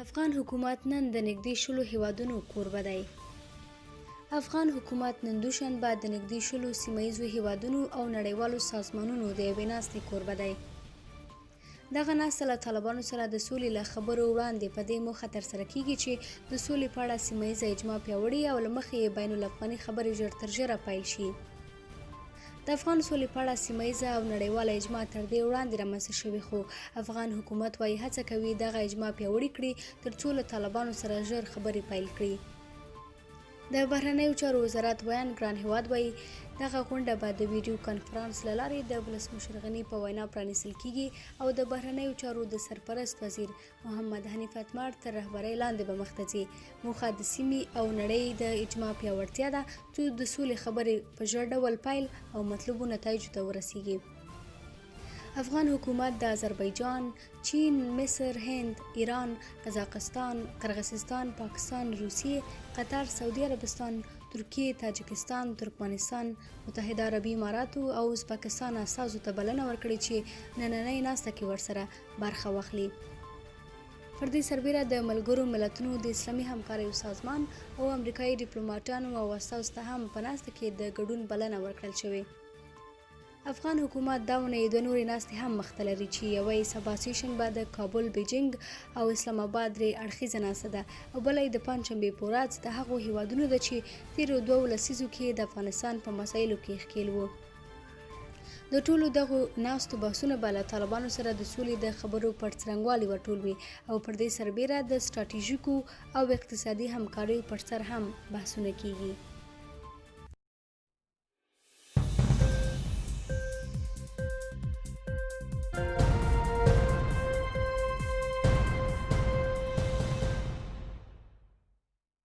افغان حکومت نن د نږدې شلو هیوادونو کوربه دی. افغان حکومت نن دوشنبه د نږدې شلو سیمهییزو هیوادونو او نړیوالو سازمانونو د یوې ناستې کوربه دی. دغه ناسته له طالبانو سره د سولې له خبرو وړاندې په دې موخه ترسره کیږي چې د سولې په اړه سیمهییزه اجماع پیاوړې او له مخې یې بین الافغاني خبرې ژر تر ژره پیل شي. د افغان سولې په اړه سیمهییزه او نړیواله اجماع تر دې وړاندې رامنځته شوې، خو افغان حکومت وايي هڅه کوي دغه اجماع پیاوړې کړي ترڅو له طالبانو سره ژر خبرې پیل کړي. د بهرنیو چارو وزارت ویان ګران هیواد وايي دغه غونډه به د ویډیو کنفرانس له لارې د ولسمشر غني په وینا پرانیستل کیږي او د بهرنیو چارو د سرپرست وزیر محمد حنیف اتمر تر رهبرۍ لاندې به مخته ځي. موخه د سیمې او نړۍ د اجماع پیاوړتیا ده چې د سولې خبرې په ژر ډول پیل او مطلوبو نتایجو ته ورسیږي. افغان حکومت د آذربایجان، چین، مصر، هند، ایران، قزاقستان، قرغیزستان، پاکستان، روسیې، قطر، سعودي عربستان، ترکیې، تاجکستان، ترکمنستان، متحده عربي اماراتو او ازبکستان استازو ته بلنه ورکړې چې نننۍ ناسته کې ورسره برخه واخلي. پر دې سربیره د ملګرو ملتونو د اسلامي همکاریو سازمان او امریکایي ډیپلوماټانو او استازو ته هم په ناسته کې د ګډون بلنه ورکړل شوې. افغان حکومت دا اونۍ دوه نورې ناستې هم مخته لري چې یوه یې سبا سهشنبه د کابل، بیجینګ او اسلام آباد درې اړخیزه ناسته ده او بله یې د پنجشنبې په ورځ د هغو هیوادونو ده چې تېرو دوو لسیزو کې د افغانستان په مسایلو کې ښکېل وو. د ټولو دغو ناستو بحثونه به له طالبانو سره د سولې د خبرو پر څرنګوالي ورټول وي او پر دې سربیره د ستراتیژیکو او اقتصادي همکاریو پر سر هم بحثونه کیږي.